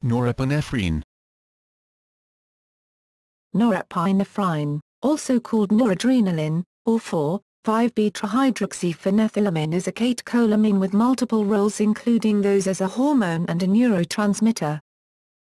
Norepinephrine. Norepinephrine, also called noradrenaline, or 4,5-beta-hydroxyphenethylamine, is a catecholamine with multiple roles, including those as a hormone and a neurotransmitter.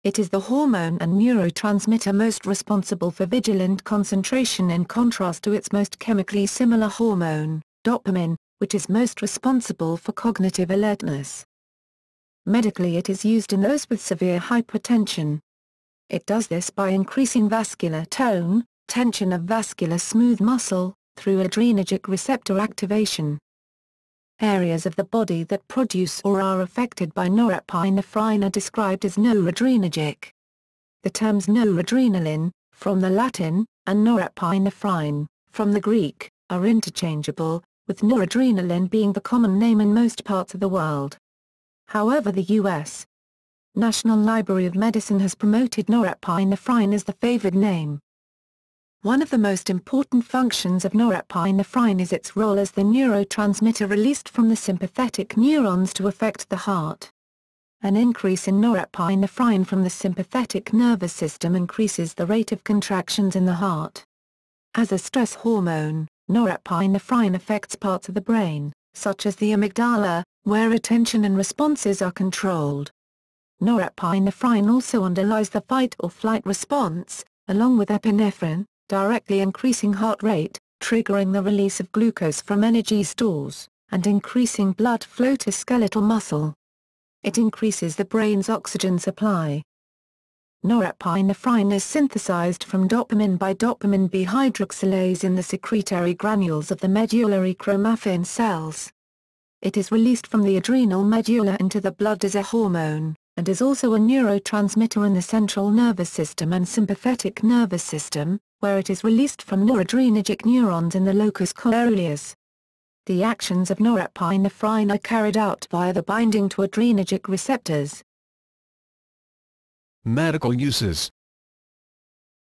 It is the hormone and neurotransmitter most responsible for vigilant concentration, in contrast to its most chemically similar hormone, dopamine, which is most responsible for cognitive alertness. Medically, it is used in those with severe hypertension. It does this by increasing vascular tone, tension of vascular smooth muscle, through adrenergic receptor activation. Areas of the body that produce or are affected by norepinephrine are described as noradrenergic. The terms noradrenaline, from the Latin, and norepinephrine, from the Greek, are interchangeable, with noradrenaline being the common name in most parts of the world. However, the U.S. National Library of Medicine has promoted norepinephrine as the favored name. One of the most important functions of norepinephrine is its role as the neurotransmitter released from the sympathetic neurons to affect the heart. An increase in norepinephrine from the sympathetic nervous system increases the rate of contractions in the heart. As a stress hormone, norepinephrine affects parts of the brain, such as the amygdala, where attention and responses are controlled. Norepinephrine also underlies the fight-or-flight response, along with epinephrine, directly increasing heart rate, triggering the release of glucose from energy stores, and increasing blood flow to skeletal muscle. It increases the brain's oxygen supply. Norepinephrine is synthesized from dopamine by dopamine B hydroxylase in the secretory granules of the medullary chromaffin cells. It is released from the adrenal medulla into the blood as a hormone, and is also a neurotransmitter in the central nervous system and sympathetic nervous system, where it is released from noradrenergic neurons in the locus coeruleus. The actions of norepinephrine are carried out via the binding to adrenergic receptors. Medical uses.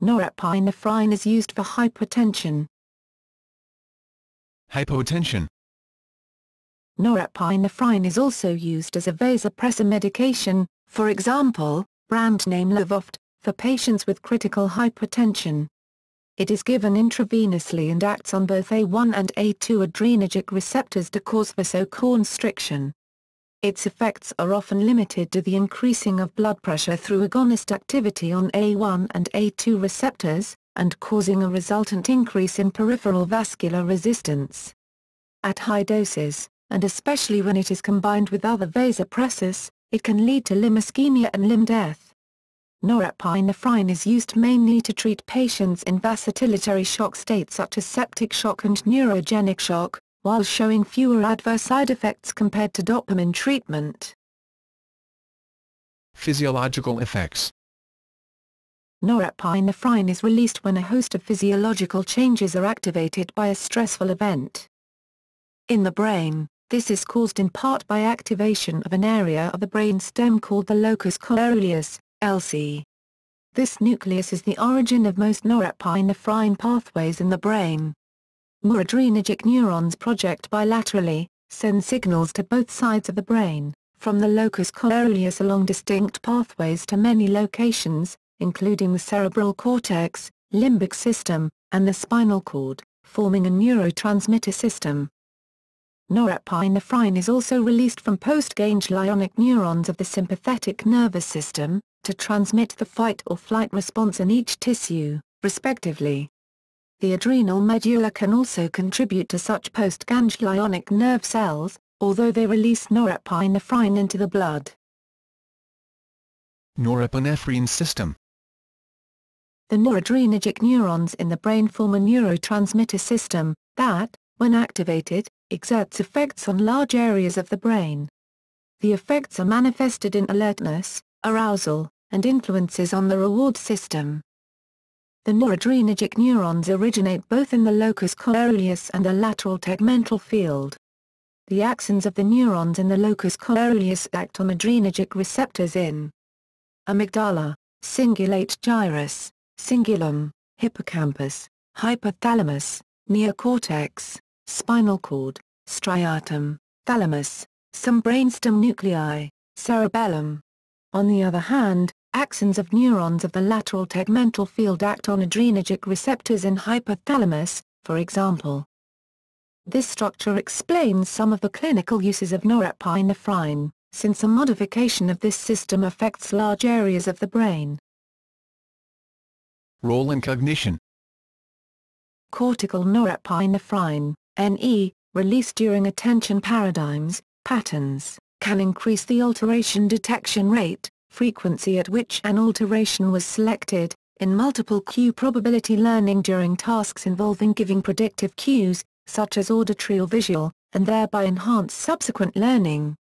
Norepinephrine is used for hypertension. Hypotension. Norepinephrine is also used as a vasopressor medication, for example, brand name Lavoft, for patients with critical hypertension. It is given intravenously and acts on both A1 and A2 adrenergic receptors to cause vasoconstriction. Its effects are often limited to the increasing of blood pressure through agonist activity on A1 and A2 receptors, and causing a resultant increase in peripheral vascular resistance. At high doses, and especially when it is combined with other vasopressors, it can lead to limb ischemia and limb death. Norepinephrine is used mainly to treat patients in vasodilatory shock states such as septic shock and neurogenic shock, while showing fewer adverse side effects compared to dopamine treatment. Physiological effects. Norepinephrine is released when a host of physiological changes are activated by a stressful event. In the brain, this is caused in part by activation of an area of the brain stem called the locus coeruleus, LC. This nucleus is the origin of most norepinephrine pathways in the brain. Noradrenergic neurons project bilaterally, send signals to both sides of the brain, from the locus coeruleus along distinct pathways to many locations, including the cerebral cortex, limbic system, and the spinal cord, forming a neurotransmitter system. Norepinephrine is also released from postganglionic neurons of the sympathetic nervous system, to transmit the fight-or-flight response in each tissue, respectively. The adrenal medulla can also contribute to such postganglionic nerve cells, although they release norepinephrine into the blood. Norepinephrine system. The noradrenergic neurons in the brain form a neurotransmitter system, that, when activated, exerts effects on large areas of the brain. The effects are manifested in alertness, arousal, and influences on the reward system. The noradrenergic neurons originate both in the locus coeruleus and the lateral tegmental field. The axons of the neurons in the locus coeruleus act on adrenergic receptors in amygdala, cingulate gyrus, cingulum, hippocampus, hypothalamus, neocortex, spinal cord, striatum, thalamus, some brainstem nuclei, cerebellum. On the other hand, axons of neurons of the lateral tegmental field act on adrenergic receptors in hypothalamus, for example. This structure explains some of the clinical uses of norepinephrine, since a modification of this system affects large areas of the brain. Role in cognition. Cortical norepinephrine, NE, released during attention paradigms, patterns, can increase the alteration detection rate, frequency at which an alteration was selected, in multiple cue probability learning during tasks involving giving predictive cues, such as auditory or visual, and thereby enhance subsequent learning.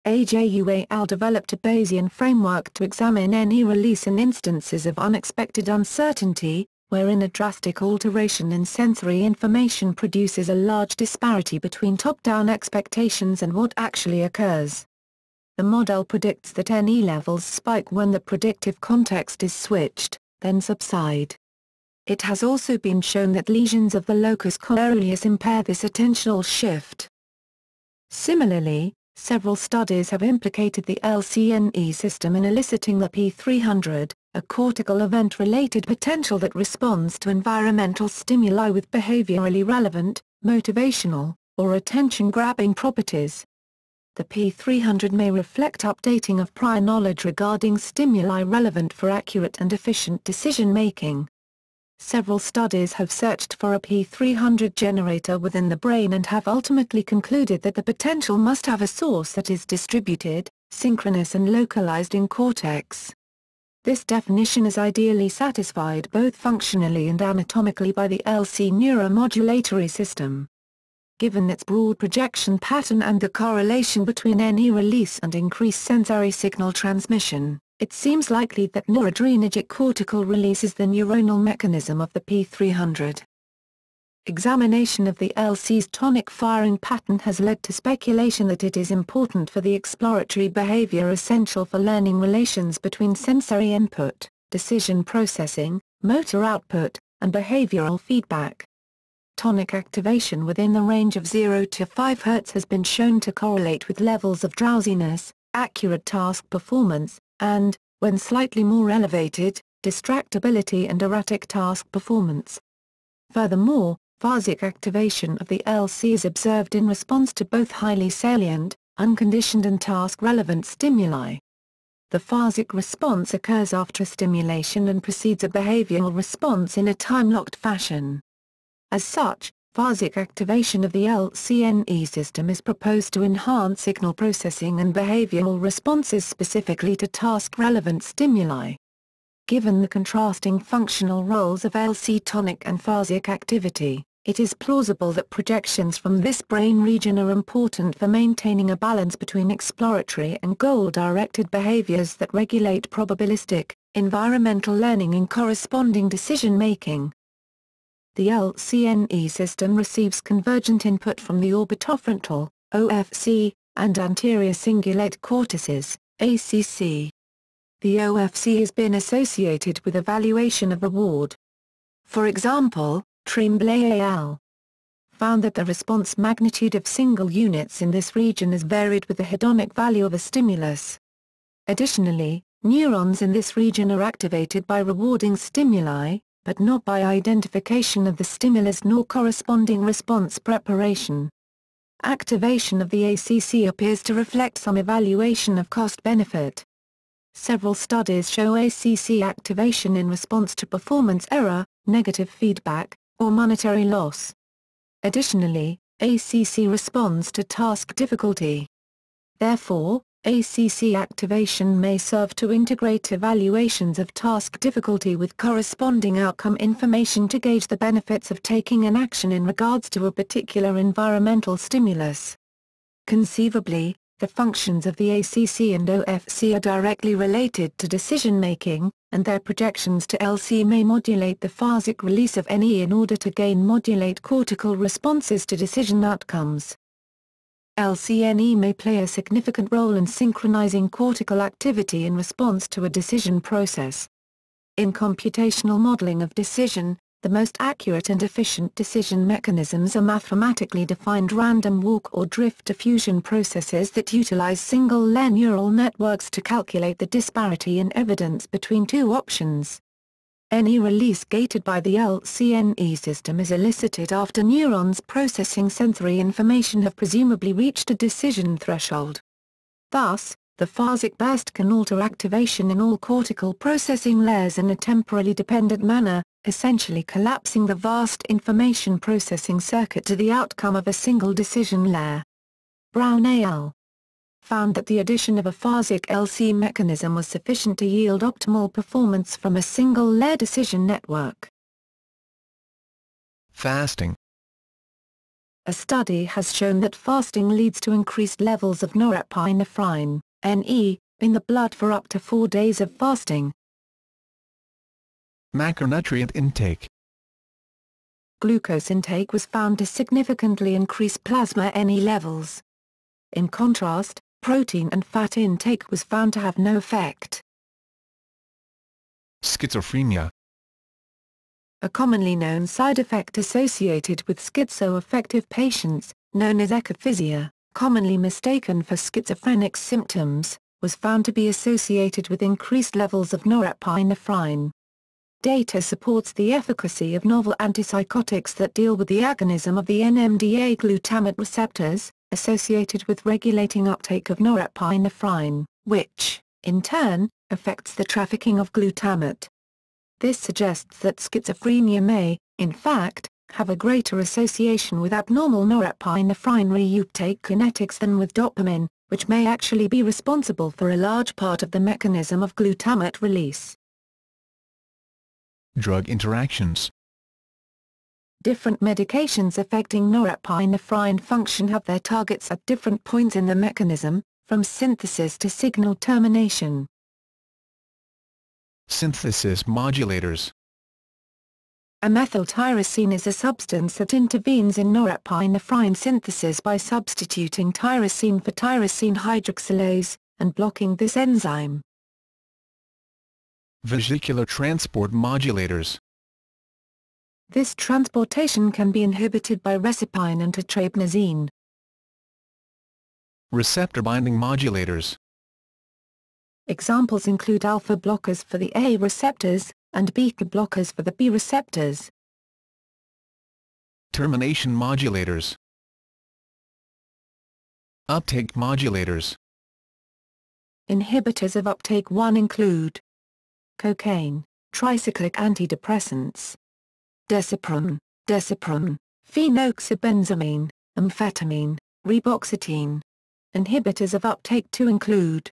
AJU al. developed a Bayesian framework to examine NE release in instances of unexpected uncertainty, wherein a drastic alteration in sensory information produces a large disparity between top-down expectations and what actually occurs. The model predicts that NE levels spike when the predictive context is switched, then subside. It has also been shown that lesions of the locus coeruleus impair this attentional shift. Similarly, several studies have implicated the LCNE system in eliciting the P300, a cortical event-related potential that responds to environmental stimuli with behaviorally relevant, motivational, or attention-grabbing properties. The P300 may reflect updating of prior knowledge regarding stimuli relevant for accurate and efficient decision-making. Several studies have searched for a P300 generator within the brain and have ultimately concluded that the potential must have a source that is distributed, synchronous and localized in cortex. This definition is ideally satisfied both functionally and anatomically by the LC neuromodulatory system. Given its broad projection pattern and the correlation between NE release and increased sensory signal transmission, it seems likely that noradrenergic cortical release is the neuronal mechanism of the P300. Examination of the LC's tonic firing pattern has led to speculation that it is important for the exploratory behavior essential for learning relations between sensory input, decision processing, motor output, and behavioral feedback. Tonic activation within the range of 0 to 5 Hz has been shown to correlate with levels of drowsiness, accurate task performance, and, when slightly more elevated, distractibility and erratic task performance. Furthermore, phasic activation of the LC is observed in response to both highly salient, unconditioned and task-relevant stimuli. The phasic response occurs after stimulation and precedes a behavioral response in a time-locked fashion. As such, phasic activation of the LCNE system is proposed to enhance signal processing and behavioral responses specifically to task-relevant stimuli. Given the contrasting functional roles of LC tonic and phasic activity, it is plausible that projections from this brain region are important for maintaining a balance between exploratory and goal-directed behaviors that regulate probabilistic, environmental learning and corresponding decision-making. The LCNE system receives convergent input from the orbitofrontal, OFC, and anterior cingulate cortices, ACC. The OFC has been associated with evaluation of reward. For example, Tremblay al. found that the response magnitude of single units in this region is varied with the hedonic value of a stimulus. Additionally, neurons in this region are activated by rewarding stimuli, but not by identification of the stimulus nor corresponding response preparation. Activation of the ACC appears to reflect some evaluation of cost-benefit. Several studies show ACC activation in response to performance error, negative feedback, or monetary loss. Additionally, ACC responds to task difficulty. Therefore, ACC activation may serve to integrate evaluations of task difficulty with corresponding outcome information to gauge the benefits of taking an action in regards to a particular environmental stimulus. Conceivably, the functions of the ACC and OFC are directly related to decision-making, and their projections to LC may modulate the phasic release of NE in order to gain modulate cortical responses to decision outcomes. LCNE may play a significant role in synchronizing cortical activity in response to a decision process. In computational modeling of decision, The most accurate and efficient decision mechanisms are mathematically defined random walk or drift diffusion processes that utilize single-layer neural networks to calculate the disparity in evidence between two options. Any release gated by the LCNE system is elicited after neurons processing sensory information have presumably reached a decision threshold. Thus, the phasic burst can alter activation in all cortical processing layers in a temporally dependent manner, essentially collapsing the vast information processing circuit to the outcome of a single decision layer. Brown al. found that the addition of a phasic LC mechanism was sufficient to yield optimal performance from a single-layer decision network. Fasting. A study has shown that fasting leads to increased levels of norepinephrine, NE, in the blood for up to 4 days of fasting. Macronutrient intake. Glucose intake was found to significantly increase plasma NE levels. In contrast, protein and fat intake was found to have no effect. Schizophrenia. A commonly known side effect associated with schizoaffective patients, known as echophysia, commonly mistaken for schizophrenic symptoms, was found to be associated with increased levels of norepinephrine. Data supports the efficacy of novel antipsychotics that deal with the agonism of the NMDA glutamate receptors, associated with regulating uptake of norepinephrine, which, in turn, affects the trafficking of glutamate. This suggests that schizophrenia may, in fact, have a greater association with abnormal norepinephrine reuptake kinetics than with dopamine, which may actually be responsible for a large part of the mechanism of glutamate release. Drug interactions. Different medications affecting norepinephrine function have their targets at different points in the mechanism, from synthesis to signal termination. Synthesis modulators. Amethyltyrosine is a substance that intervenes in norepinephrine synthesis by substituting tyrosine for tyrosine hydroxylase, and blocking this enzyme. Vesicular transport modulators. This transportation can be inhibited by reserpine and tetrabnazine. Receptor binding modulators. Examples include alpha blockers for the A receptors, and beta blockers for the B receptors. Termination modulators. Uptake modulators. Inhibitors of uptake 1 include cocaine, tricyclic antidepressants, desipram, phenoxybenzamine, amphetamine, reboxetine. Inhibitors of uptake 2 include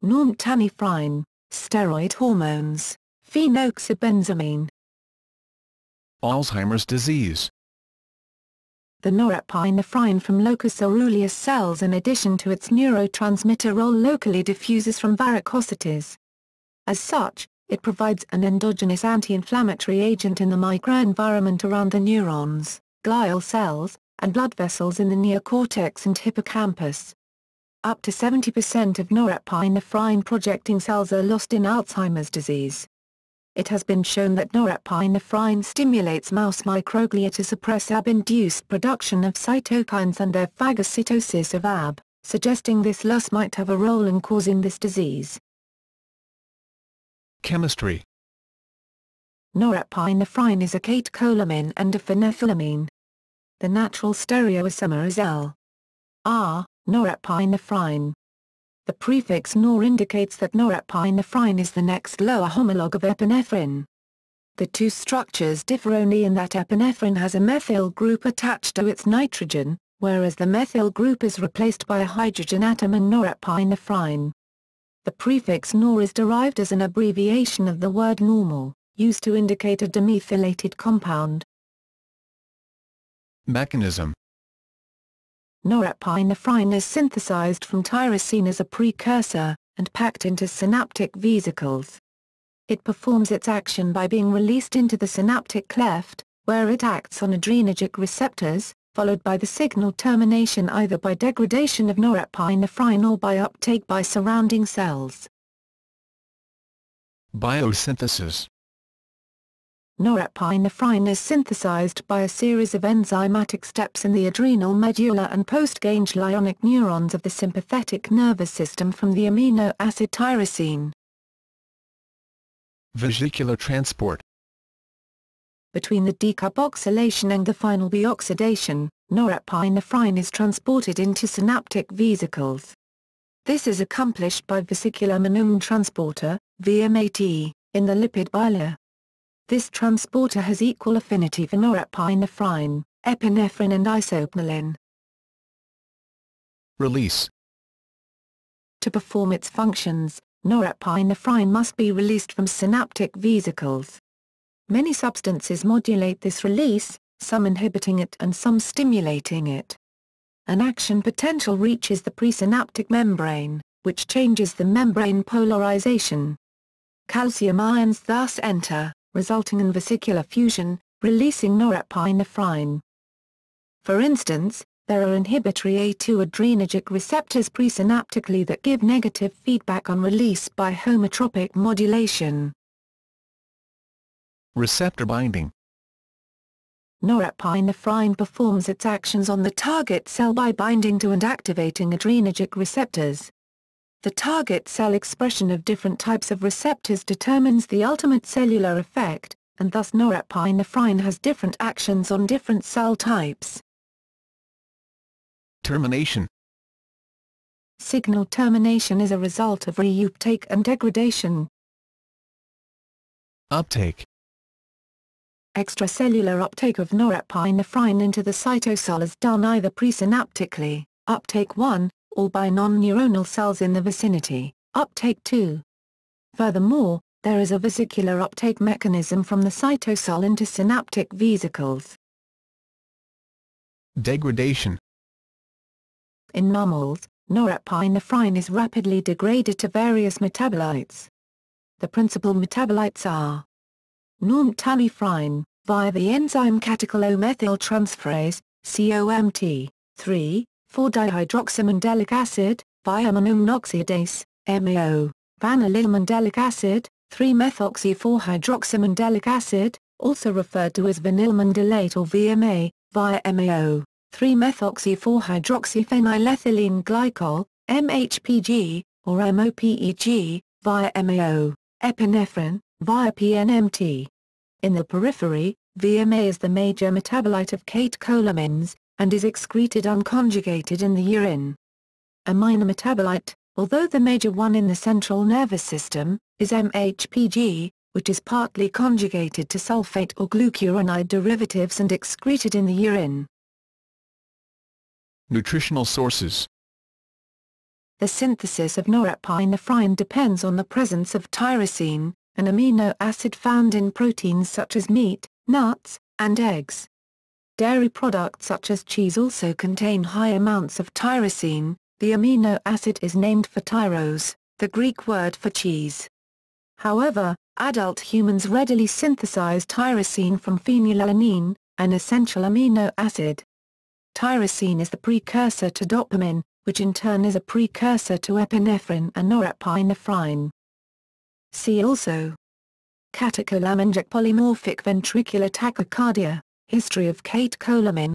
norepinephrine, steroid hormones, phenoxybenzamine. Alzheimer's disease. The norepinephrine from locus coeruleus cells, in addition to its neurotransmitter role, locally diffuses from varicosities. As such, it provides an endogenous anti-inflammatory agent in the microenvironment around the neurons, glial cells, and blood vessels in the neocortex and hippocampus. Up to 70% of norepinephrine projecting cells are lost in Alzheimer's disease. It has been shown that norepinephrine stimulates mouse microglia to suppress AB-induced production of cytokines and their phagocytosis of AB, suggesting this loss might have a role in causing this disease. Chemistry. Norepinephrine is a catecholamine and a phenethylamine. The natural stereoisomer is L-R, norepinephrine. The prefix nor indicates that norepinephrine is the next lower homologue of epinephrine. The two structures differ only in that epinephrine has a methyl group attached to its nitrogen, whereas the methyl group is replaced by a hydrogen atom in norepinephrine. The prefix nor is derived as an abbreviation of the word normal, used to indicate a demethylated compound. Mechanism. Norepinephrine is synthesized from tyrosine as a precursor, and packed into synaptic vesicles. It performs its action by being released into the synaptic cleft, where it acts on adrenergic receptors, followed by the signal termination either by degradation of norepinephrine or by uptake by surrounding cells. Biosynthesis. Norepinephrine is synthesized by a series of enzymatic steps in the adrenal medulla and postganglionic neurons of the sympathetic nervous system from the amino acid tyrosine. Vesicular transport. Between the decarboxylation and the final deoxidation, norepinephrine is transported into synaptic vesicles. This is accomplished by vesicular hormone transporter, VMAT, in the lipid bilayer. This transporter has equal affinity for norepinephrine, epinephrine and isoprene. Release. To perform its functions, norepinephrine must be released from synaptic vesicles. Many substances modulate this release, some inhibiting it and some stimulating it. An action potential reaches the presynaptic membrane, which changes the membrane polarization. Calcium ions thus enter, resulting in vesicular fusion, releasing norepinephrine. For instance, there are inhibitory A2 adrenergic receptors presynaptically that give negative feedback on release by homotropic modulation. Receptor binding. Norepinephrine performs its actions on the target cell by binding to and activating adrenergic receptors. The target cell expression of different types of receptors determines the ultimate cellular effect, and thus norepinephrine has different actions on different cell types. Termination. Signal termination is a result of reuptake and degradation. Uptake. Extracellular uptake of norepinephrine into the cytosol is done either presynaptically, uptake 1, or by non-neuronal cells in the vicinity, uptake 2. Furthermore, there is a vesicular uptake mechanism from the cytosol into synaptic vesicles. Degradation. In mammals, norepinephrine is rapidly degraded to various metabolites. The principal metabolites are norepinephrine, via the enzyme catecholomethyltransferase, COMT, 3,4-dihydroxymandelic acid, via monoxidase, MAO, vanillylmandelic acid, 3-methoxy-4-hydroxymandelic acid, also referred to as vinylmandylate or VMA, via MAO, 3-methoxy-4-hydroxyphenylethylene glycol, MHPG, or MOPEG, via MAO, epinephrine, via PNMT. In the periphery, VMA is the major metabolite of catecholamines, and is excreted unconjugated in the urine. A minor metabolite, although the major one in the central nervous system, is MHPG, which is partly conjugated to sulfate or glucuronide derivatives and excreted in the urine. Nutritional sources. The synthesis of norepinephrine depends on the presence of tyrosine, an amino acid found in proteins such as meat, nuts, and eggs. Dairy products such as cheese also contain high amounts of tyrosine. The amino acid is named for tyrose, the Greek word for cheese. However, adult humans readily synthesize tyrosine from phenylalanine, an essential amino acid. Tyrosine is the precursor to dopamine, which in turn is a precursor to epinephrine and norepinephrine. See also: catecholamine polymorphic ventricular tachycardia, history of catecholamine.